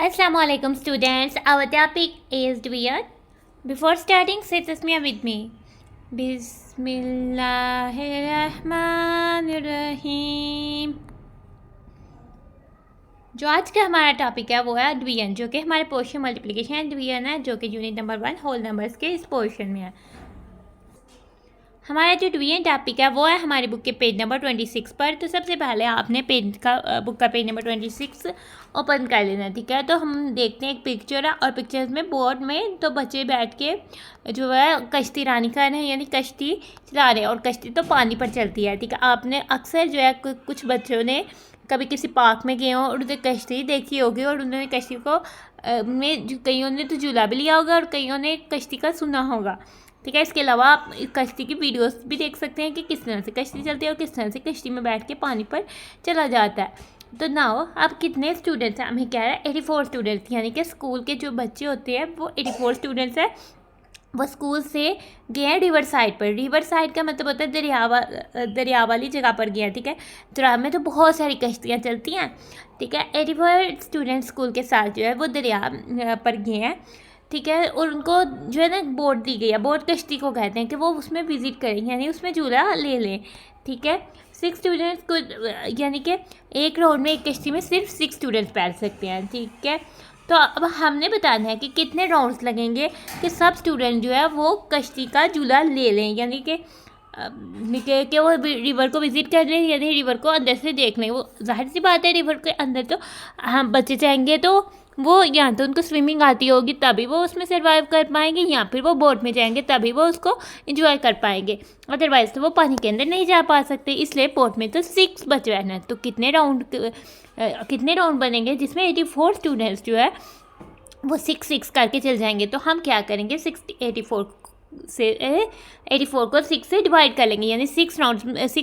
Assalamualaikum students. Our topic is Diyat. Before starting, say tasmiyah with me. बिस्मिल्लाहिर्रहमानिर्रहीम। जो आज का हमारा टॉपिक है वो है डिवीजन, जो कि हमारे पोर्शन मल्टीप्लिकेशन डिवीजन है, जो कि यूनिट नंबर 1 होल नंबर्स के इस पोर्शन में है। हमारा जो डिवीजन टॉपिक है वो है हमारी बुक के पेज नंबर 26 पर। तो सबसे पहले आपने बुक का पेज नंबर 26 ओपन कर लेना, ठीक है। तो हम देखते हैं एक पिक्चर है, और पिक्चर्स में बोर्ड में तो बच्चे बैठ के जो है कश्ती रानी कर रहे हैं, यानी कश्ती चला रहे हैं, और कश्ती तो पानी पर चलती है, ठीक है। आपने अक्सर जो है कुछ बच्चों ने कभी किसी पार्क में गए हों और उन्हें कश्ती देखी होगी, और उन्होंने कश्ती को कईयों ने तो झूला भी लिया होगा और कईयों ने कश्ती का सुना होगा, ठीक है। इसके अलावा आप कश्ती की वीडियोस भी देख सकते हैं कि किस तरह से कश्ती चलती है और किस तरह से कश्ती में बैठ के पानी पर चला जाता है। तो नाउ अब कितने स्टूडेंट्स हैं, हमें कह रहा है 84 स्टूडेंट्स, यानी कि स्कूल के जो बच्चे होते हैं वो 84 स्टूडेंट्स हैं। वो स्कूल से गए हैं रिवर साइड पर। रिवर साइड का मतलब होता है दरिया वाली जगह पर गए हैं, ठीक है। दरिया में तो बहुत सारी कश्तियाँ चलती हैं, ठीक है। 84 स्टूडेंट्स स्कूल के साथ जो है वो दरिया पर गए हैं, ठीक है। और उनको जो है ना बोट दी गई है, बोट कश्ती को कहते हैं, कि वो उसमें विज़िट करें, यानी उसमें झूला ले लें, ठीक है। 6 स्टूडेंट्स को, यानी कि एक राउंड में एक कश्ती में सिर्फ 6 स्टूडेंट्स बैठ सकते हैं, ठीक है। तो अब हमने बताना है कि कितने राउंड्स लगेंगे कि सब स्टूडेंट जो है वो कश्ती का झूला ले लें, यानी कि वो रिवर को विज़िट कर लें, यानी रिवर को अंदर से देख लें। वो जाहिर सी बात है, रिवर के अंदर तो हम बच्चे जाएंगे तो वो या तो उनको स्विमिंग आती होगी तभी वो उसमें सर्वाइव कर पाएंगे, या फिर वो बोट में जाएंगे तभी वो उसको एंजॉय कर पाएंगे, अदरवाइज़ तो वो पानी के अंदर नहीं जा पा सकते। इसलिए बोट में तो 6 बच रहना है। तो कितने राउंड बनेंगे जिसमें 84 स्टूडेंट्स जो है वो 6 करके चल जाएंगे। तो हम क्या करेंगे, 84 को 6 से डिवाइड कर लेंगे, यानी 6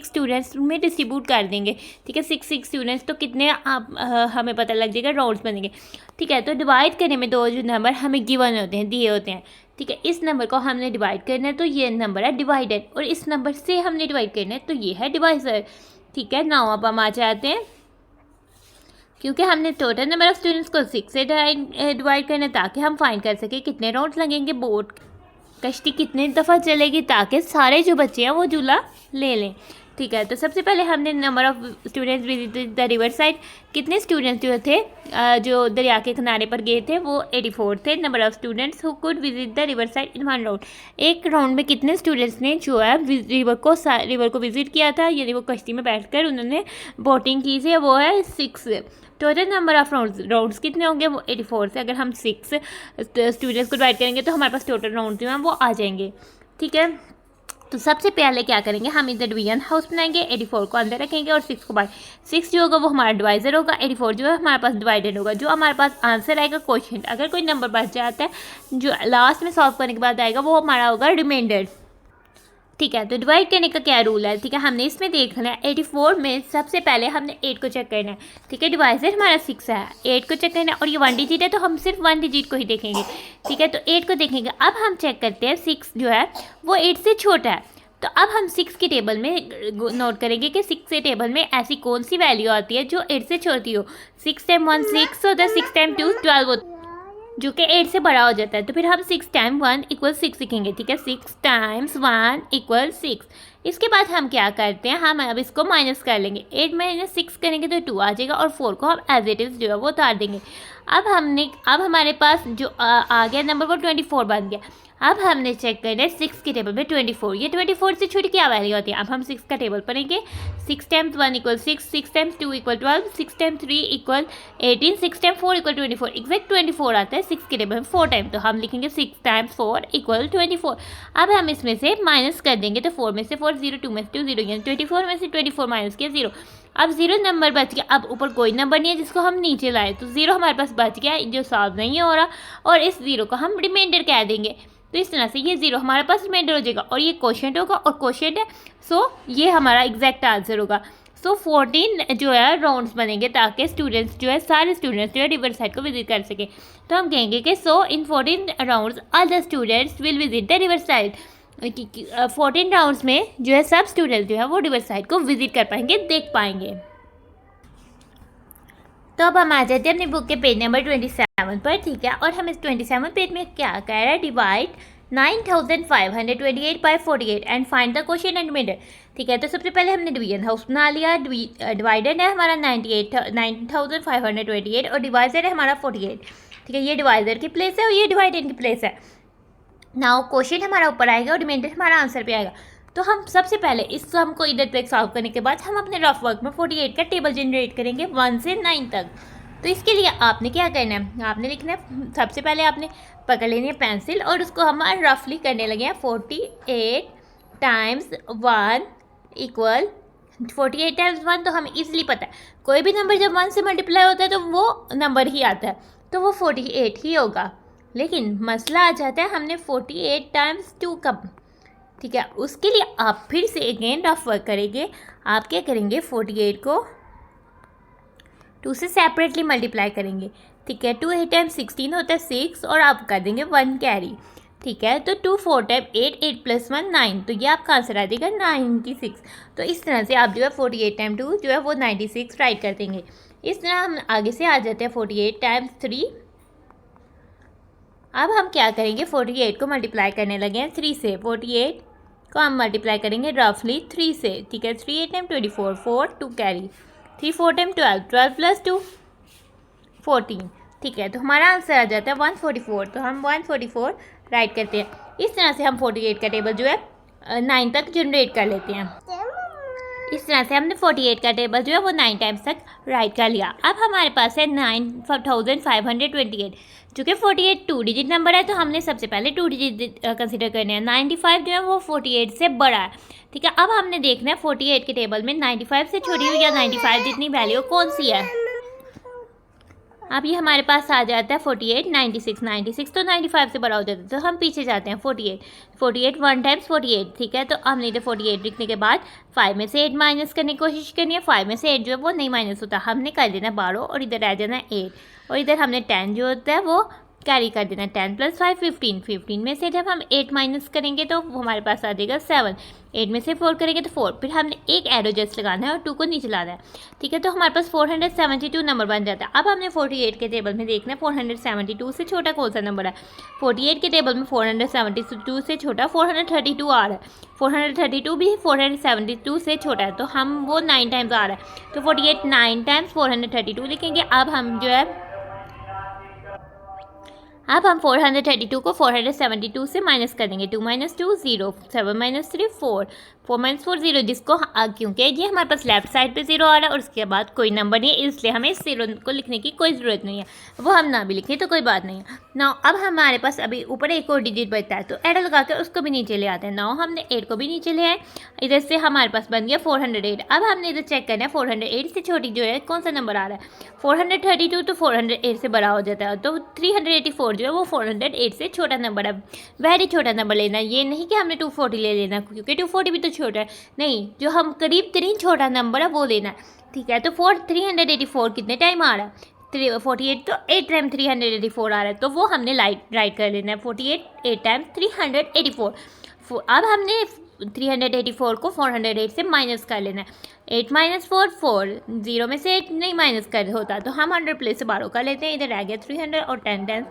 स्टूडेंट्स में डिस्ट्रीब्यूट कर देंगे, ठीक है। 6 स्टूडेंट्स तो कितने हमें पता लग जाएगा, राउंड्स बनेंगे, ठीक है। तो डिवाइड करने में दो जो नंबर हमें गिवन होते हैं, दिए होते हैं, ठीक है। इस नंबर को हमने डिवाइड करना है, तो ये नंबर है डिवाइडेड, और इस नंबर से हमने डिवाइड करना है, तो ये है डिवाइजर, ठीक है। नाउ अब हम आ जाते हैं, क्योंकि हमने टोटल नंबर ऑफ स्टूडेंट्स को 6 से डिवाइड करना है ताकि हम फाइंड कर सकें कितने राउंड्स लगेंगे, बोट कश्ती कितने दफ़ा चलेगी, ताकि सारे जो बच्चे हैं वो झूला ले लें, ठीक है। तो सबसे पहले हमने number of students visit the river side, कितने स्टूडेंट्स जो थे जो दरिया के किनारे पर गए थे वो 84 थे। Number of students who could visit the river side in 1 round, एक राउंड में कितने स्टूडेंट्स ने जो है रिवर को विजिट किया था, यानी वो कश्ती में बैठकर उन्होंने बोटिंग की थी, वो है 6। टोटल नंबर ऑफ राउंड्स कितने होंगे, वो 84 से अगर हम 6 स्टूडेंट्स को डिवाइड करेंगे तो हमारे पास टोटल राउंड जो हैं वो आ जाएंगे, ठीक है। तो सबसे पहले क्या करेंगे, हम इधर डिवीजन हाउस बनाएंगे, 84 को अंदर रखेंगे और 6 को बाहर। 6 जो होगा वो हमारा डिवाइजर होगा, 84 जो है हमारे पास डिवाइडेड होगा। जो हमारे पास आंसर आएगा क्वोशिएंट, अगर कोई नंबर बच जाता है जो लास्ट में सॉल्व करने के बाद आएगा वो हमारा होगा रिमाइंडर, ठीक है। तो डिवाइड करने का क्या रूल है, ठीक है। हमने इसमें देखना है 84 में सबसे पहले हमने 8 को चेक करना है, ठीक है। डिवाइजर हमारा 6 है, 8 को चेक करना है, और ये 1 डिजिट है तो हम सिर्फ 1 डिजिट को ही देखेंगे, ठीक है। तो 8 को देखेंगे। अब हम चेक करते हैं 6 जो है वो 8 से छोटा है, तो अब हम 6 के टेबल में नोट करेंगे कि 6 के टेबल में ऐसी कौन सी वैल्यू आती है जो 8 से छोटी हो। 6 टाइम 1 6 होता है, 6 टाइम 2 12 होता है, जो कि 8 से बड़ा हो जाता है। तो फिर हम 6 टाइम 1 = 6 लिखेंगे, ठीक है। 6 टाइम्स 1 = 6। इसके बाद हम क्या करते हैं, हम अब इसको माइनस कर लेंगे, 8 - 6 करेंगे तो 2 आ जाएगा, और 4 को हम एज इट इज़ जो है वो उतार देंगे। अब हमारे पास जो आ गया नंबर वो 24 बन गया। अब हमने चेक करना है 6 के टेबल में 24, ये 24 से छोटी क्या वैल्यू होती है। अब हम 6 का टेबल पढ़ेंगे, 6 times 1 = 6, 6 times 2 = 12, 6 times 3 = 18, 6 times 4 = 24। Exact 24 आता है 6 के टेबल में 4 टाइम, तो हम लिखेंगे 6 टाइम्स 4 = 24। अब हम इसमें से माइनस कर देंगे, तो 4 में से 4 0, 2 में से 2 0, यानी 24 में से 24 माइनस किया 0। अब 0 नंबर बच गया। अब ऊपर कोई नंबर नहीं है जिसको हम नीचे लाएं, तो 0 हमारे पास बच गया जो सॉल्व नहीं हो रहा, और इस 0 को हम रिमाइंडर कह देंगे। तो इस तरह से ये 0 हमारे पास रिमाइंडर हो जाएगा, और ये क्वोशिएंट होगा, और क्वोशिएंट है सो ये हमारा एग्जैक्ट आंसर होगा। सो 14 जो है राउंड्स बनेंगे ताकि स्टूडेंट्स जो है सारे स्टूडेंट्स जो है रिवर साइड को विजिट कर सकें। तो हम कहेंगे कि सो इन 14 rounds all the students will visit the river side. 14 rounds में जो है सब स्टूडेंट्स जो है वो रिवर साइड को विजिट कर पाएंगे, देख पाएंगे। तो अब हम आ जाते हैं अपनी बुक के पेज नंबर 27 पर, ठीक है। और हम इस 27 पेज में क्या कह रहा है, divide 9528 by 48 and find the question and reminder, ठीक है। तो सबसे पहले हमने डिवीजन हाउस बना लिया। डिवाइडर है हमारा 9528 और डिवाइजर है हमारा 48, ठीक है। ये डिवाइजर की प्लेस है और ये डिवाइडर की प्लेस है। नाउ क्वेश्चन हमारा ऊपर आएगा और रिमाइंडर हमारा आंसर पे आएगा। तो हम सबसे पहले इस सम को इधर तक सॉल्व करने के बाद हम अपने रफ वर्क में 48 का टेबल जनरेट करेंगे 1 से 9 तक। तो इसके लिए आपने क्या करना है, आपने लिखना है, सबसे पहले आपने पकड़ लेनी है पेंसिल और उसको हम रफली करने लगे हैं। 48 टाइम्स 1 इक्वल 48 टाइम्स 1, तो हमें ईजिली पता है कोई भी नंबर जब 1 से मल्टीप्लाई होता है तो वो नंबर ही आता है, तो वो 48 ही होगा। लेकिन मसला आ जाता है हमने 48 टाइम्स 2 कब, ठीक है। उसके लिए आप फिर से अगेन रफ वर्क करेंगे। आप क्या करेंगे, 48 को 2 से सेपरेटली मल्टीप्लाई करेंगे, ठीक है। 2 8 टाइम्स 16 होता है 6 और आप कर देंगे 1 कैरी, ठीक है। तो 2 4 टाइम 8, 8 + 1 9, तो ये आपका आंसर आ जाएगा 96। तो इस तरह से आप जो है 48 टाइम 2 जो है वो 96 राइट कर देंगे। इस तरह हम आगे से आ जाते हैं 48 टाइम्स 3। अब हम क्या करेंगे, 48 को मल्टीप्लाई करने लगे हैं 3 से। 48 को हम मल्टीप्लाई करेंगे रफली 3 से, ठीक है। 3 8 टाइम 24, 4 2 कैरी, 3 4 टाइम 12, 12 + 2 14, ठीक है। तो हमारा आंसर आ जाता है 144। तो हम 144 राइट करते हैं। इस तरह से हम 48 का टेबल जो है 9 तक जनरेट कर लेते हैं। इस तरह से हमने 48 का टेबल जो है वो 9 टाइम्स तक राइट कर लिया। अब हमारे पास है 9528, चूँकि 48 2 डिजिट नंबर है तो हमने सबसे पहले 2 डिजिट कंसिडर करने हैं। 95 जो है वो 48 से बड़ा है, ठीक है। अब हमने देखना है 48 के टेबल में 95 से छोटी हुई या 95 जितनी वैल्यू कौन सी है। अब ये हमारे पास आ जाता है 48 96 तो 95 से बड़ा हो जाता है। तो हम पीछे जाते हैं 48 1 टाइम्स 48, ठीक है। तो हमने इधर 48 लिखने के बाद 5 में से 8 माइनस करने की कोशिश करनी है। 5 में से 8 जो है वो नहीं माइनस होता, हमने कर देना 12 और इधर आ जाना 8 और इधर हमने 10 जो होता है वो कैरी कर देना। 10 + 5 15, 15 में से जब हम 8 माइनस करेंगे तो हमारे पास आ जाएगा 7, 8 में से 4 करेंगे तो 4, फिर हमने एक एरो जस्ट लगाना है और 2 को नीचे लाना है, ठीक है। तो हमारे पास 472 नंबर बन जाता है। अब हमने 48 के टेबल में देखना है 472 से छोटा कौन सा नंबर है। 48 के टेबल में 472 से छोटा 432 आ रहा है, 432 भी 472 से छोटा है, तो हम वो 9 टाइम्स आ रहा है। तो 48 9 टाइम्स 432 लिखेंगे। अब हम जो है अब हम 432 को 472 से माइनस कर देंगे। 2 - 2 0, 7 - 3 4, 4 - 4 0, जिसको क्योंकि ये हमारे पास लेफ्ट साइड पे 0 आ रहा है और उसके बाद कोई नंबर नहीं है, इसलिए हमें इस 0 को लिखने की कोई ज़रूरत नहीं है, वो हम ना भी लिखें तो कोई बात नहीं है। नाउ अब हमारे पास अभी ऊपर एक और डिजिट बचता है, तो एरो लगा कर उसको भी नीचे ले आते हैं। नाउ हमने 8 को भी नीचे ले आए, इधर से हमारे पास बन गया 408। अब हमने इधर चेक करना है 408 से छोटी जो है कौन सा नंबर आ रहा है। 432 तो 408 से बड़ा हो जाता है, तो 384 जो है वो 408 से छोटा नंबर है। वेरी छोटा नंबर लेना, ये नहीं कि हमने 240 ले लेना, क्योंकि 240 भी तो छोटा है, नहीं, जो हम करीब तरीन छोटा नंबर है वो लेना है, ठीक है। तो 384 कितने टाइम आ रहा है, 48 तो 8 टाइम 384 आ रहा है, तो वो हमने राइट कर लेना है। 48 8 टाइम 384। अब हमने 384 को 408 से माइनस कर लेना है। 8 - 4 4, 0 में से 8 नहीं माइनस कर होता, तो हम 100 प्लेस से 12 कर लेते हैं। इधर आ गया 300 और 10 10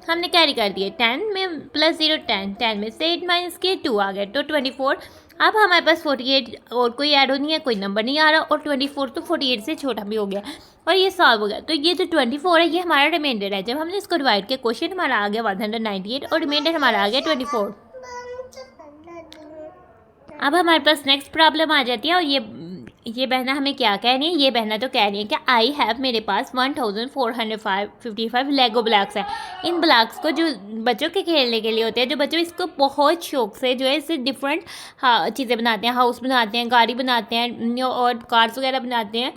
हमने कैरी कर दिए। 10 में प्लस 0 10, 10 में से 8 माइनस किए 2 आ गया, तो 24। अब हमारे पास 48 और कोई एरो नहीं है, कोई नंबर नहीं आ रहा, और 24 तो 48 से छोटा भी हो गया और ये सॉल्व हो गया। तो ये जो 24 है ये हमारा रिमाइंडर है। जब हमने इसको डिवाइड किया क्वेश्चन हमारा आ गया 198 और रिमाइंडर हमारा आ गया 24। अब हमारे पास नेक्स्ट प्रॉब्लम आ जाती है और ये बहना हमें क्या कह रही है, ये बहना तो कह रही है कि आई हैव, मेरे पास 1455 लेगो ब्लॉक्स है। इन ब्लॉक्स को जो बच्चों के खेलने के लिए होते हैं, जो बच्चों इसको बहुत शौक से जो है इससे डिफरेंट चीज़ें बनाते हैं, हाउस बनाते हैं, गाड़ी बनाते हैं और कार्स वगैरह बनाते हैं,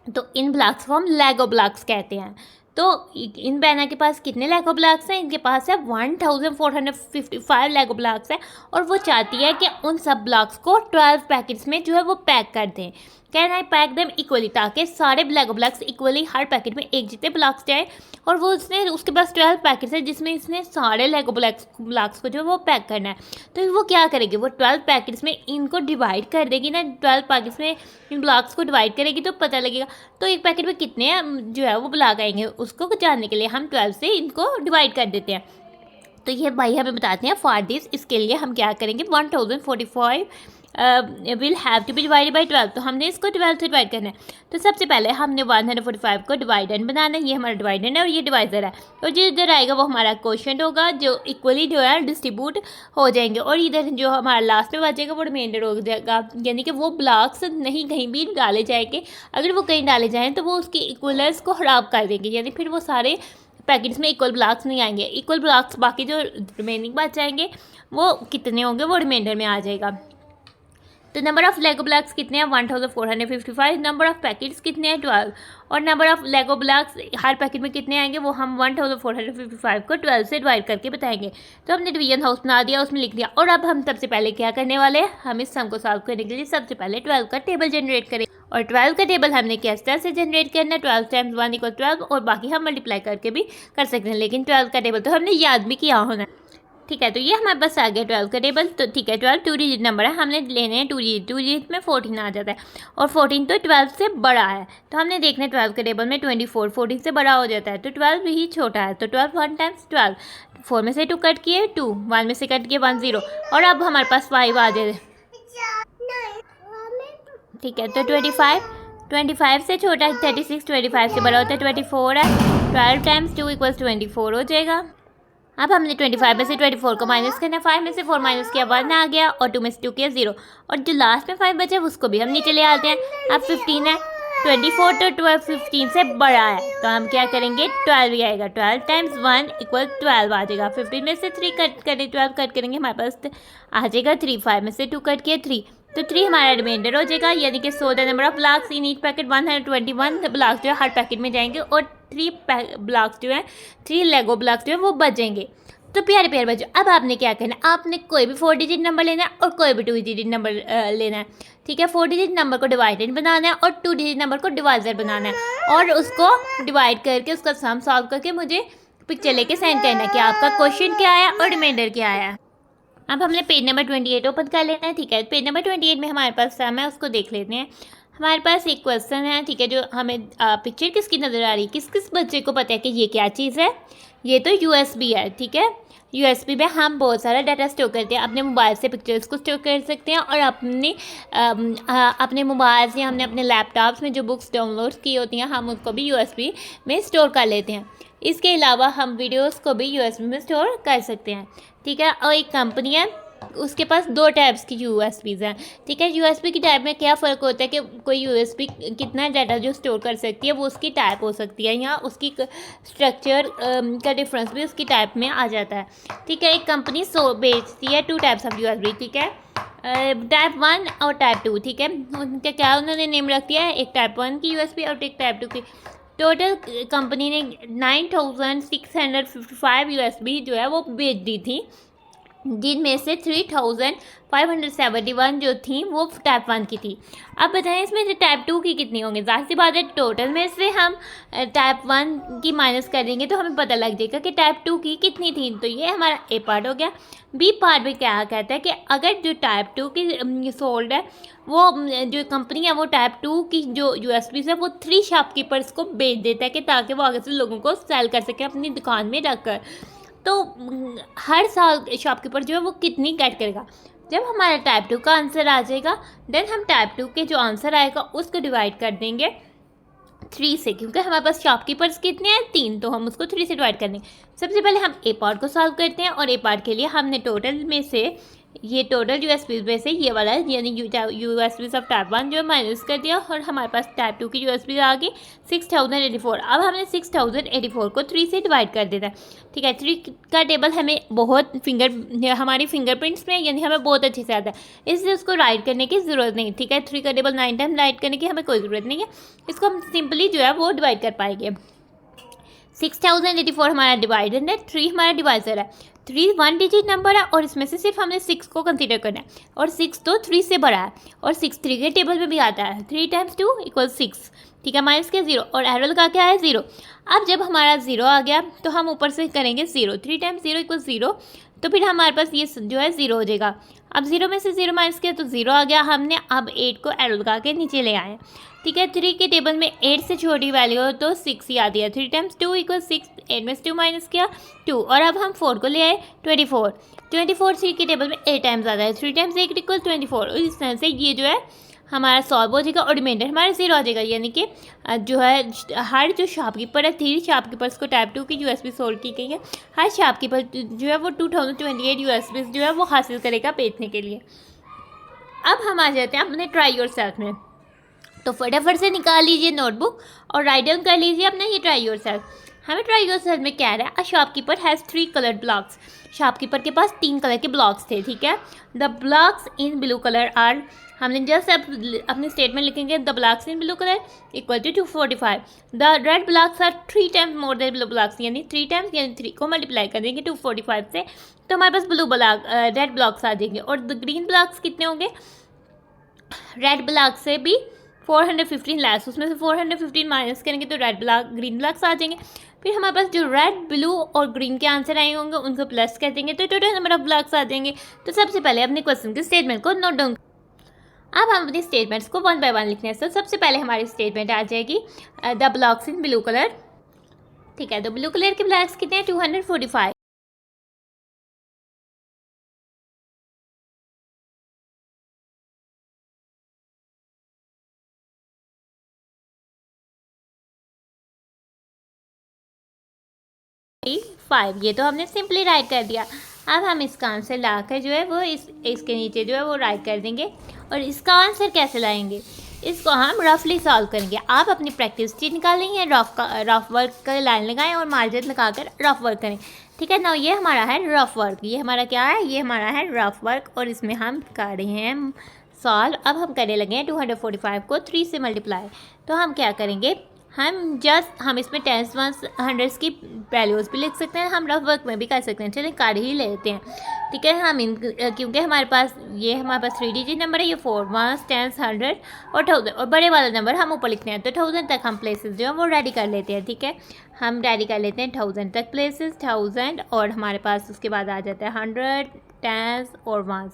तो इन ब्लॉक्स को हम लेगो ब्लॉक्स कहते हैं। तो इन बहना के पास कितने लेगो ब्लॉक्स हैं, इनके पास है 1455 लेगो ब्लॉक्स है और वो चाहती है कि उन सब ब्लॉक्स को 12 पैकेट्स में जो है वो पैक कर दें, can I pack them equally, ताकि सारे लेगो ब्लॉक्स इक्वली हर पैकेट में एक जितने ब्लॉक्स जाए। और वो उसके पास 12 पैकेट्स है जिसमें इसने सारे लेगो ब्लॉक्स को जो है वो पैक करना है। तो वो क्या करेगी, वो 12 पैकेट्स में इनको डिवाइड कर देगी ना, 12 पैकेट्स में इन ब्लॉक्स को डिवाइड करेगी तो पता लगेगा। तो एक पैकेट में कितने जो है वो ब्लॉक आएंगे उसको जानने के लिए हम 12 से इनको डिवाइड कर देते हैं। तो ये भाई हमें बताते हैं फॉर दिस, इसके लिए हम क्या करेंगे, 1045 will have to be divided by 12। तो हमने इसको 12 से डिवाइड करना है। तो सबसे पहले हमने 145 को डिवाइडेंड बनाना है, ये हमारा डिवाइडेंड है और ये डिवाइजर है। और जो इधर आएगा वो हमारा क्वोशिएंट होगा, जो इक्वली जो है डिस्ट्रीब्यूट हो जाएंगे। और इधर जो हमारा लास्ट में बचेगा वो रिमाइंडर हो जाएगा, यानी कि वो ब्लॉक्स नहीं कहीं भी डाले जाएंगे। अगर वो कहीं डाले जाएँ तो वो उसकी इक्वलेंस को ख़राब कर देंगे, यानी फिर वो सारे पैकेट्स में इक्वल ब्लॉक्स नहीं आएंगे। इक्वल ब्लॉक्स बाकी जो रिमेनिंग बच जाएंगे वो कितने होंगे वो रिमाइंडर में आ जाएगा। तो नंबर ऑफ लेगो ब्लॉक्स कितने हैं, 1455। नंबर ऑफ पैकेट्स कितने हैं, 12। और number of Lego blocks her packet में कितने आएंगे वो हम 1455 को 12 से डिवाइड करके बताएंगे। तो हमने डिवीजन हाउस बना दिया, उसमें लिख दिया। और अब हम सबसे पहले क्या करने वाले हैं, हम इस सम को सॉल्व करने के लिए सबसे पहले 12 का टेबल जनरेट करें। और 12 का टेबल हमने किस तरह से जनरेट करना है, 12 टाइम्स 1 = 12। और बाकी हम मल्टीप्लाई करके भी कर सकते हैं, लेकिन 12 का टेबल तो हमने याद भी किया होना। ठीक है, तो ये हमारे पास आ गया 12 का टेबल। तो ठीक है, 12 2 डिजिट नंबर है, हमने लेने हैं 2 डिजिट में 14 आ जाता है। और 14 तो 12 से बड़ा है, तो हमने देखना है 12 के टेबल में 24 14 से बड़ा हो जाता है, तो 12 ही छोटा है। तो 12 1 टाइम्स 12, 4 में से 2 कट किए 2, 1 में से कट किए 1 0। और अब हमारे पास 5 आ जाए। ठीक है, तो 25 से छोटा है 36, 25 से बड़ा होता है 24 है। 12 टाइम्स 2 = 24 हो जाएगा। अब हमने 25 में से 24 को माइनस करना है, 5 में से 4 माइनस किया 1 आ गया, और 2 में से 2 किया 0। और जो लास्ट में 5 बचे उसको भी हम नीचे ले आते हैं। अब 15 है, 24 तो 12 15 से बड़ा है, तो हम क्या करेंगे 12 ही आएगा। 12 टाइम्स 1 = 12 आ जाएगा। 15 में से 3 कट करें, 12 कट करेंगे हमारे पास आ जाएगा 3। 5 में से 2 कट किया 3, तो 3 हमारा रिमाइंडर हो जाएगा। यानी कि 100 the number of blocks in each packet, 121 blocks जो है हर पैकेट में जाएंगे। और 3 ब्लॉक्स जो है 3 लेगो ब्लॉक्स जो है वो बचेंगे। तो प्यारे प्यारे बच्चों, अब आपने क्या करना है, आपने कोई भी 4 डिजिट नंबर लेना है और कोई भी 2 डिजिट नंबर लेना है। ठीक है, 4 डिजिट नंबर को डिवाइडेड बनाना है और 2 डिजिट नंबर को डिवाइजर बनाना है। और उसको डिवाइड करके उसका सम सॉल्व करके मुझे पिक्चर लेके सेंड करना है कि आपका क्वेश्चन क्या आया और रिमाइंडर क्या आया। अब हमने पेज नंबर 28 ओपन कर लेना है। ठीक है, पेज नंबर 28 में हमारे पास सम है, उसको देख लेते हैं। हमारे पास एक क्वेश्चन है, ठीक है, जो हमें पिक्चर किसकी नज़र आ रही है, किस किस बच्चे को पता है कि ये क्या चीज़ है। ये तो USB है। ठीक है, USB में हम बहुत सारा डाटा स्टोर करते हैं, अपने मोबाइल से पिक्चर्स को स्टोर कर सकते हैं और अपने मोबाइल से हमने अपने लैपटॉप्स में जो बुक्स डाउनलोड की होती हैं हम उसको भी USB में स्टोर कर लेते हैं। इसके अलावा हम वीडियोस को भी USB में स्टोर कर सकते हैं। ठीक है, और एक कंपनी है उसके पास 2 टाइप्स की USBs हैं। ठीक है, USB की टाइप में क्या फ़र्क होता है कि कोई USB कितना डाटा जो स्टोर कर सकती है वो उसकी टाइप हो सकती है, या उसकी स्ट्रक्चर का डिफरेंस भी उसकी टाइप में आ जाता है। ठीक है, एक कंपनी बेचती है 2 टाइप्स ऑफ USB। ठीक है, टाइप 1 और टाइप 2। ठीक है, उनका क्या उन्होंने नेम रख दिया है, एक टाइप 1 की USB और एक टाइप 2 की। टोटल कंपनी ने 9655 USB जो है वो बेच दी थी, जिनमें से 3571 जो थी वो टाइप 1 की थी। अब बताएं इसमें से टाइप 2 की कितनी होंगी। ज़ाहिर सी बात है टोटल में से हम टाइप 1 की माइनस कर देंगे तो हमें पता लग जाएगा कि टाइप 2 की कितनी थी। तो ये हमारा ए पार्ट हो गया। बी पार्ट में क्या कहता है कि अगर जो टाइप 2 की सोल्ड है वो जो कंपनी है वो टाइप 2 की जो USB है वो 3 शॉपकीपर्स को बेच देता है कि ताकि वो आगे से लोगों को सेल कर सके अपनी दुकान में रखकर। तो हर साल शॉपकीपर जो है वो कितनी गेट करेगा। जब हमारा टाइप 2 का आंसर आ जाएगा देन हम टाइप 2 के जो आंसर आएगा उसको डिवाइड कर देंगे 3 से, क्योंकि हमारे पास शॉपकीपर्स कितने हैं 3, तो हम उसको 3 से डिवाइड कर देंगे। सबसे पहले हम ए पार्ट को सॉल्व करते हैं और ए पार्ट के लिए हमने टोटल में से ये टोटल USB में से ये वाला यानी USB ऑफ टाइप 1 जो माइनस कर दिया और हमारे पास टाइप 2 की USB आ गई 6084। अब हमने 6084 को 3 से डिवाइड कर देना है। ठीक है, 3 का टेबल हमें बहुत हमारी फिंगरप्रिंट्स में यानी हमें बहुत अच्छे से आता है, इसलिए उसको राइट करने की ज़रूरत नहीं। ठीक है, 3 का टेबल 9 टाइम राइट करने की हमें कोई ज़रूरत नहीं है, इसको हम सिंपली जो है वो डिवाइड कर पाएंगे। 6084 हमारा डिवाइडेड है, 3 हमारा डिवाइजर है। 3 1 डिजिट नंबर है और इसमें से सिर्फ हमने 6 को कंसीडर करना है, और 6 तो 3 से बड़ा है, और 6 3 के टेबल में भी आता है। 3 × 2 = 6, ठीक है, माइनस के 0 और एरो लगा के आया 0। अब जब हमारा 0 आ गया तो हम ऊपर से करेंगे 0, 3 × 0 = 0, तो फिर हमारे पास ये जो है 0 हो जाएगा। अब 0 में से 0 माइनस किया तो 0 आ गया। हमने अब 8 को एरो लगा के नीचे ले आए, ठीक है। 3 के टेबल में 8 से छोटी वैल्यू हो तो 6 ही आती है। 3 × 2 = 6, 8 में से 2 माइनस किया 2, और अब हम 4 को ले आए 24। 24 3 के टेबल में 8 टाइम्स आता है। 3 × 8 = 24, और इस तरह से ये जो है हमारा सॉल्व हो जाएगा और रिमाइंडर हमारा 0 आ जाएगा। यानी कि जो है हर जो शॉपकीपर है, 3 शॉपकीपर्स को टाइप 2 की USB सोल्ड की गई है। हर शॉपकीपर जो है वो 2028 USB जो है वो हासिल करेगा बेचने के लिए। अब हम आ जाते हैं अपने ट्राई योरसेल्फ में, तो फटाफट से निकाल लीजिए नोटबुक और राइट डाउन कर लीजिए अपना ये ट्राई योरसेल्फ। हमें ट्राई योरसेल्फ में क्या रहा है, a shopkeeper has 3 coloured blocks. Shopkeeper के पास 3 कलर के ब्लॉक्स थे, ठीक है। The blocks in blue colour are, हमने जस्ट अब अपने स्टेटमेंट लिखेंगे, the blocks in blue colour = 245। The red blocks are 3 times more than blue blocks, यानी 3 टाइम्स, यानी 3 को मल्टीप्लाई कर देंगे 245 से, तो हमारे पास ब्लू ब्लॉक रेड ब्लॉक्स आ जाएंगे। और द ग्रीन ब्लॉक्स कितने होंगे, रेड ब्लॉक से भी 415 लेस, उसमें से 415 माइनस करेंगे तो रेड ब्लॉक ग्रीन ब्लॉक्स आ जाएंगे। फिर हमारे पास जो रेड ब्लू और ग्रीन के आंसर आए होंगे उनको प्लस कर देंगे तो टोटल नंबर ऑफ ब्लॉक्स आ जाएंगे। तो सबसे पहले अपने क्वेश्चन के स्टेटमेंट को नोट डाउन। अब हम अपने स्टेटमेंट्स को 1 बाय 1 लिखने हैं। तो सबसे पहले हमारी स्टेटमेंट आ जाएगी the blocks in blue colour, ठीक है। तो ब्लू कलर के ब्लॉक्स कितने हैं, 245। ये तो हमने सिंपली राइट कर दिया। अब हम इसका आंसर लाकर जो है वो इसके नीचे जो है वो राइट कर देंगे। और इसका आंसर कैसे लाएंगे, इसको हम रफली सॉल्व करेंगे। आप अपनी प्रैक्टिस चीज निकालेंगे, रफ वर्क का लाइन लगाएं और मार्जिन लगाकर रफ वर्क करें, ठीक है ना। ये हमारा है रफ वर्क, ये हमारा क्या है, ये हमारा है रफ वर्क, और इसमें हम कर रहे हैं सॉल्व। अब हम करने लगे हैं 245 को 3 से मल्टीप्लाई। तो हम क्या करेंगे, हम इसमें टेंस वंस हंड्रेड्स की वैल्यूज़ भी लिख सकते हैं, हम रफ वर्क में भी कर सकते हैं। चलिए कर ही लेते हैं, ठीक है। क्योंकि हमारे पास 3 डिजिट नंबर है, ये 4 1 10 100 और 1000, और बड़े वाला नंबर हम ऊपर लिखते हैं। तो 1000 तक हम प्लेसेस जो है वो रेडी कर लेते हैं, ठीक है। हम रेडी कर लेते हैं 1000 तक प्लेसेस, 1000, और हमारे पास उसके बाद आ जाता है 100 10 और 1,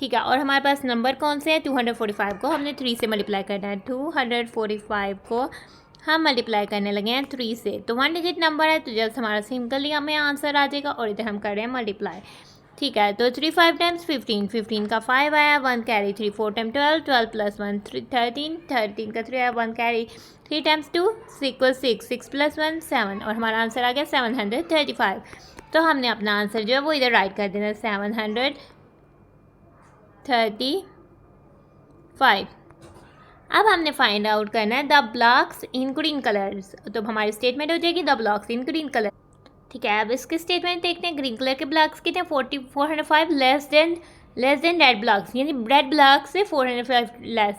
ठीक है। और हमारे पास नंबर कौन से हैं, 245 को हमने 3 से मल्टीप्लाई करना है। 245 को हम मल्टीप्लाई करने लगे हैं 3 से, तो 1 डिजिट नंबर है तो जस्ट हमारा सिंपली हमें आंसर आ जाएगा। और इधर हम कर रहे हैं मल्टीप्लाई, ठीक है। तो 3 5 टाइम्स 15, 15 का 5 आया, 1 कैरी, 3 4 टाइम 12, 12 + 1 13, 13 का 3 आया, 1 कैरी, 3 टाइम्स 2 = 6, 6 + 1 7, और हमारा आंसर आ गया 735। तो हमने अपना आंसर जो है वो इधर राइट कर देना, 735। अब हमने फाइंड आउट करना है the blocks in green colours, तो हमारी स्टेटमेंट हो जाएगी the blocks in green colour, ठीक है। अब इसके स्टेटमेंट देखते हैं। ग्रीन कलर के ब्लॉक्स कितने, 405 लेस देन रेड ब्लॉक्स, यानी रेड ब्लॉक से 405 लेस,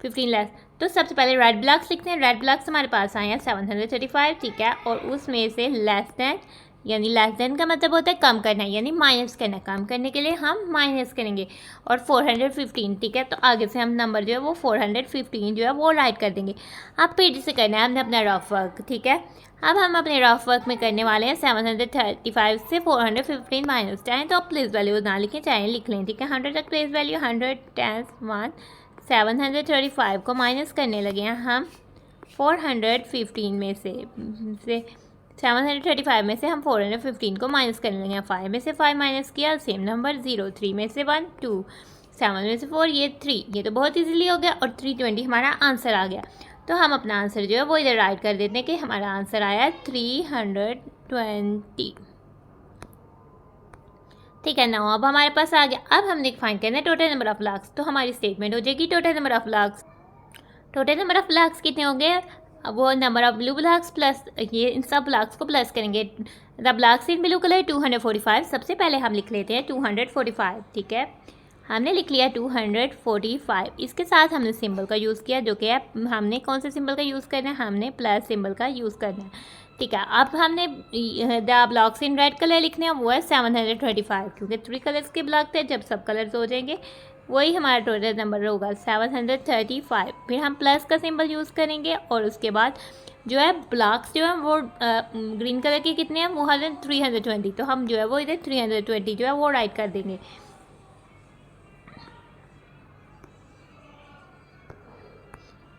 15 लेस। तो सबसे पहले रेड ब्लॉक्स लिखते हैं। रेड ब्लॉक्स हमारे पास आए हैं 735, ठीक है। और उसमें से लेस देन, यानी लेस देन का मतलब होता है कम करना, यानी माइनस करना। कम करने के लिए हम माइनस करेंगे, और 415, ठीक है। तो आगे से हम नंबर जो है वो 415 जो है वो राइट कर देंगे। अब फिर से करना है हमने अपना रफ वर्क, ठीक है। अब हम अपने रफ वर्क में करने वाले हैं 735 से 415 माइनस। चाहें तो आप प्लेस वैल्यू ना लिखें, चाहें लिख लें, ठीक है। 100 तक प्लेस वैल्यू, 100 10 1, 735 को माइनस करने लगे हैं हम 415 में से 735 में से हम 415 को माइनस करने लगे हैं। 5 में से 5 माइनस किया, सेम नंबर 0, 3 में से 1 2, 7 में से 4 ये 3, ये तो बहुत इजीली हो गया, और 320 हमारा आंसर आ गया। तो हम अपना आंसर जो है वो इधर राइट कर देते हैं कि हमारा आंसर आया 320, ठीक है ना। अब हमारे पास आ गया। अब हमने फाइंड करना है टोटल नंबर ऑफ ब्लॉक्स, तो हमारी स्टेटमेंट हो जाएगी total number of blocks. Total number of blocks कितने हो गए, अब वो number of blue blocks plus ये इन सब ब्लॉक्स को प्लस करेंगे। The blocks in blue colour 245, सबसे पहले हम लिख लेते हैं 245, ठीक है। हमने लिख लिया 245। इसके साथ हमने सिंबल का यूज़ किया, जो कि हमने कौन से सिंबल का यूज़ करना है, हमने प्लस सिंबल का यूज़ करना है, ठीक है, अब हमने the blocks in red colour लिखने हैं, वो है 735, क्योंकि 3 कलर्स के ब्लॉक थे, जब सब कलर्स हो जाएंगे वही हमारा टोटल नंबर होगा 735। फिर हम प्लस का सिंबल यूज़ करेंगे और उसके बाद जो है ब्लॉक्स जो है वो ग्रीन कलर के कितने हैं, वो 320, तो हम जो है वो इधर 320 जो है वो राइट कर देंगे।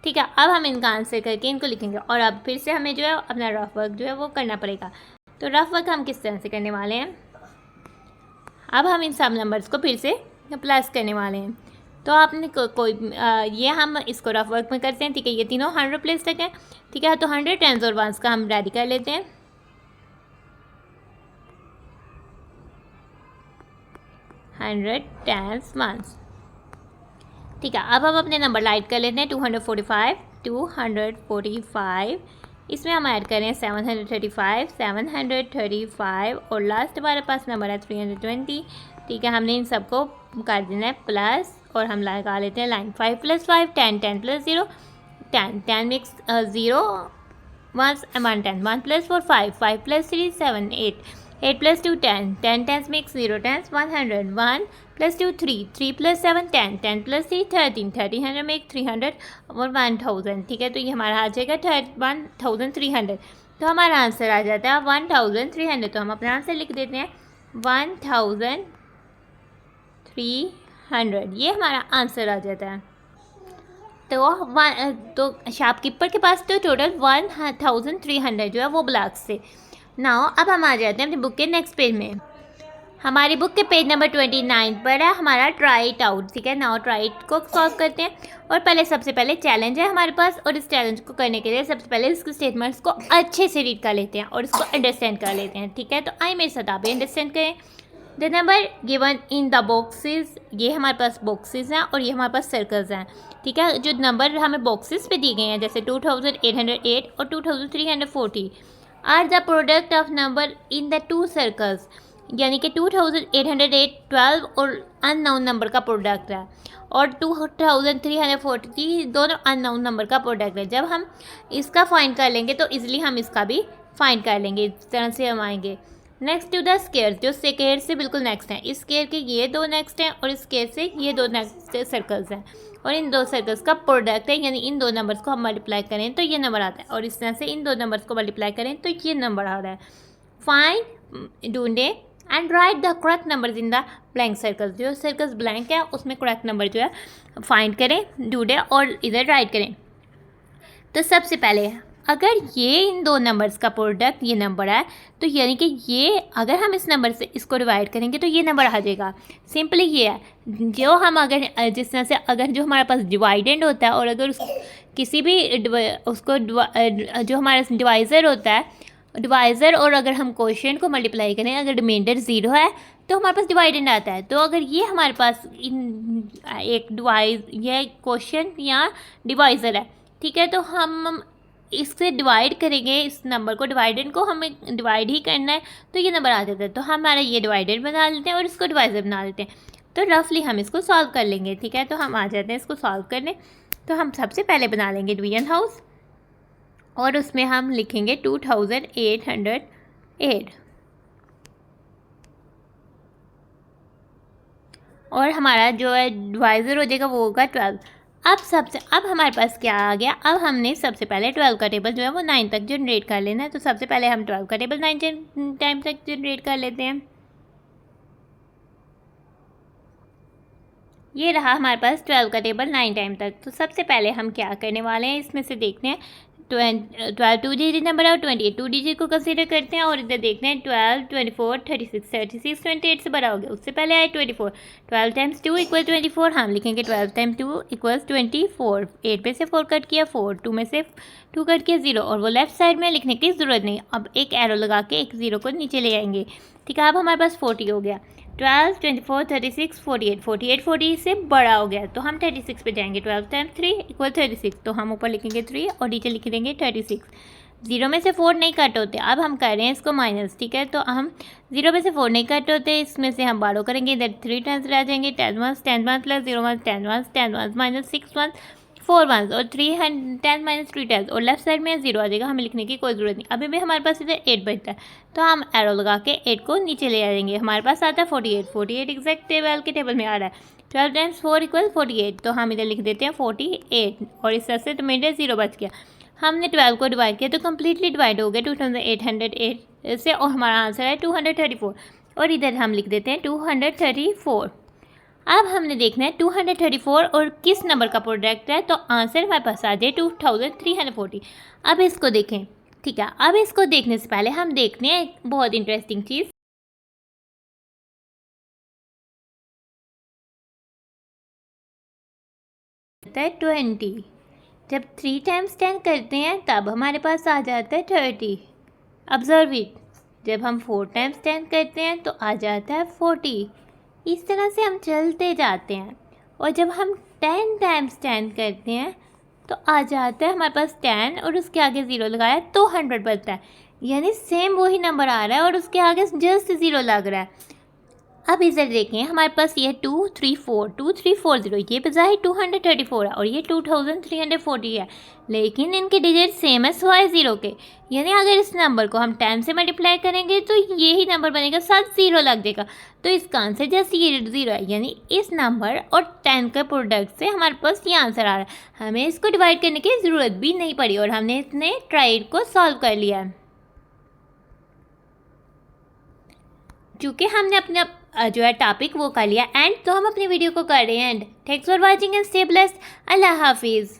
ठीक है, अब हम इनका आंसर करके इनको लिखेंगे और अब फिर से हमें जो है अपना रफ वर्क जो है वो करना पड़ेगा। तो रफ वर्क हम किस तरह से करने वाले हैं, अब हम इन सब नंबर्स को फिर से प्लस करने वाले हैं। तो आपने ये हम इसको रफ वर्क में करते हैं। ठीक है, ये तीनों 100 प्लेस तक हैं। ठीक है, तो 100 टेंस और वंस का हम रेडी कर लेते हैं। 100 टेंस वंस। ठीक है, अब हम अपने नंबर लाइट कर लेते हैं। 245 इसमें हम ऐड करें 735 और लास्ट हमारे पास नंबर है 320। ठीक है, हमने इन सबको कर देना है प्लस और हम लगा लेते हैं लाइन। 5 + 5 10, 10 + 0 10, 10 मिक्स 0 1 1 10, 1 + 4 5, 5 + 3 7 8, 8 + 2 10, 10 10 makes 0 10, 100, 1 + 2 3, 3 + 7 10, 10 + 3 13, 1300 make 300 और 1000। ठीक है, तो ये हमारा आ जाएगा 1300। तो हमारा आंसर आ जाता है 1300। तो हम अपना आंसर लिख देते हैं 1300, ये हमारा आंसर आ जाता है। तो शॉपकीपर के पास तो टोटल 1300 जो है वो ब्लॉक्स थे। नाउ अब हम आ जाते हैं अपनी बुक के नेक्स्ट पेज में। हमारी बुक के पेज नंबर 29 पर है हमारा ट्राई इट आउट। ठीक है, नाउ ट्राई इट को सॉल्व करते हैं और सबसे पहले चैलेंज है हमारे पास और इस चैलेंज को करने के लिए सबसे पहले इसके स्टेटमेंट्स को अच्छे से रीड कर लेते हैं और इसको अंडरस्टैंड कर लेते हैं। ठीक है, तो आइए मेरे साथ आप अंडरस्टैंड करें। The number given in the boxes, ये हमारे पास बॉक्सेस हैं और ये हमारे पास सर्कल्स हैं। ठीक है, जो नंबर हमें बॉक्सेस पे दिए गए हैं जैसे 2808 और 2340 are the product of number in the 2 circles, यानी कि 2808 12 और अननोन नंबर का प्रोडक्ट है और 2340 दोनों अननोन नंबर का प्रोडक्ट है। जब हम इसका फाइंड कर लेंगे तो इजीली हम इसका भी फाइंड कर लेंगे। इस तरह से हम आएंगे नेक्स्ट टू द स्केयर, जो स्केयर से बिल्कुल नेक्स्ट हैं। इस स्केयर के ये 2 नेक्स्ट हैं और इस स्केयर से ये 2 नेक्स्ट सर्कल्स हैं और इन 2 सर्कल्स का प्रोडक्ट है, यानी इन 2 नंबर्स को हम मल्टीप्लाई करें तो ये नंबर आता है और इस तरह से इन 2 नंबर्स को मल्टीप्लाई करें तो ये नंबर आ रहा है। फाइंड, ढूंढे and right the correct numbers in the blank circles, जो सर्कल्स ब्लैंक है उसमें करेक्ट नंबर जो है फाइंड करें, ढूंढें और इधर राइट करें। तो सबसे पहले अगर ये इन 2 नंबर्स का प्रोडक्ट ये नंबर है तो यानी कि ये अगर हम इस नंबर से इसको डिवाइड करेंगे तो ये नंबर आ जाएगा। सिंपली ये है, जो हम अगर जिस तरह से अगर जो हमारे पास डिवाइडेंड होता है और अगर किसी भी उसको जो हमारा डिवाइज़र होता है डिवाइज़र और अगर हम क्वोशिएंट को मल्टीप्लाई करें, अगर रिमाइंडर 0 है तो हमारे पास डिवाइडेंड आता है। तो अगर ये हमारे पास एक ये क्वोशिएंट या डिवाइज़र है, ठीक है, तो हम इससे डिवाइड करेंगे, इस नंबर को डिवाइडेंड को हमें डिवाइड ही करना है तो ये नंबर आ जाता है। तो हमारा ये डिवाइडेड बना लेते हैं और इसको डिवाइज़र बना लेते हैं। तो रफली हम इसको सॉल्व कर लेंगे। ठीक है, तो हम आ जाते हैं इसको सॉल्व करने। तो हम सबसे पहले बना लेंगे डिवीजन हाउस और उसमें हम लिखेंगे 2808 और हमारा जो है डिवाइज़र हो जाएगा वो होगा 12। अब हमारे पास क्या आ गया, अब हमने सबसे पहले 12 का टेबल जो है वो 9 तक जनरेट कर लेना है। तो सबसे पहले हम 12 का टेबल 9 टाइम तक जनरेट कर लेते हैं। ये रहा हमारे पास 12 का टेबल 9 टाइम तक। तो सबसे पहले हम क्या करने वाले हैं, इसमें से देखते हैं 12 2 डिजिट नंबर है और 28 2 डिजिट को कंसीडर करते हैं और इधर देखते हैं 12 24 36 28 से बड़ा हो गया। उससे पहले आए 24, 12 टाइम्स 2 इक्वल 24, हम लिखेंगे 12 टाइम्स 2 इक्वल्स 24। 8 में से 4 कट किया 4, 2 में से 2 कट किया 0 और वो लेफ्ट साइड में लिखने की ज़रूरत नहीं। अब एक एरो लगा के एक 0 को नीचे ले आएंगे। ठीक है, अब हमारे पास 40 हो गया। 12 24 36 48 40 से बड़ा हो गया तो हम 36 पे जाएंगे। 12 टाइम्स 3 इक्वल 36, तो हम ऊपर लिखेंगे 3 और नीचे लिख देंगे 36। 0 में से 4 नहीं कट होते, अब हम कर रहे हैं इसको माइनस। ठीक है, तो हम 0 में से 4 नहीं कट होते, इसमें से हम बारो करेंगे, इधर 3 टाइम्स रह जाएंगे। 10 1 10 1 प्लस 0 1 10 1 10 1 माइनस 6 1 4 1s और 3 10 माइनस 3 10 और लेफ्ट साइड में 0 आ जाएगा, हमें लिखने की कोई ज़रूरत नहीं। अभी भी हमारे पास इधर 8 बचता है, तो हम एरो लगा के 8 को नीचे ले आएंगे। हमारे पास आता है 48 एग्जैक्ट टेबल के टेबल में आ रहा है। 12 टाइम्स 4 = 48, तो हम इधर लिख देते हैं 48 और इस तरह से तो मेरे 0 बच गया। हमने 12 को डिवाइड किया तो कम्प्लीटली डिवाइड हो गया 2808 से और हमारा आंसर है 234 और इधर हम लिख देते हैं 234। अब हमने देखना है 234 और किस नंबर का प्रोडक्ट है, तो आंसर हमारे पास आ जाए 2340। अब इसको देखें, ठीक है। अब इसको देखने से पहले हम देखते हैं एक बहुत इंटरेस्टिंग चीज़। है 20, जब 3 टाइम्स 10 करते हैं तब हमारे पास आ जाता है 30। ऑब्जर्व इट, जब हम 4 टाइम्स 10 करते हैं तो आ जाता है 40। इस तरह से हम चलते जाते हैं और जब हम 10 टाइम्स 10 करते हैं तो आ जाता है हमारे पास 10 और उसके आगे 0 लगाया तो 100 बनता है, यानी सेम वही नंबर आ रहा है और उसके आगे जस्ट 0 लग रहा है। अब इधर देखें, हमारे पास ये 2340 ये बजाय 234 है और ये 2340 है, लेकिन इनके डिजिट सेम है सिवाय 0 के। यानी अगर इस नंबर को हम 10 से मल्टीप्लाई करेंगे तो यही नंबर बनेगा, साथ 0 लग जाएगा। तो इसका आंसर जैसे ये 0 है, यानी इस नंबर और 10 के प्रोडक्ट से हमारे पास ये आंसर आ रहा है। हमें इसको डिवाइड करने की ज़रूरत भी नहीं पड़ी और हमने इतने ट्राइड को सॉल्व कर लिया है, क्योंकि हमने अपना जो है टॉपिक वो कर लिया एंड। तो हम अपनी वीडियो को कर रहे हैं end. Thanks for watching and stay blessed. Allah हाफिज़।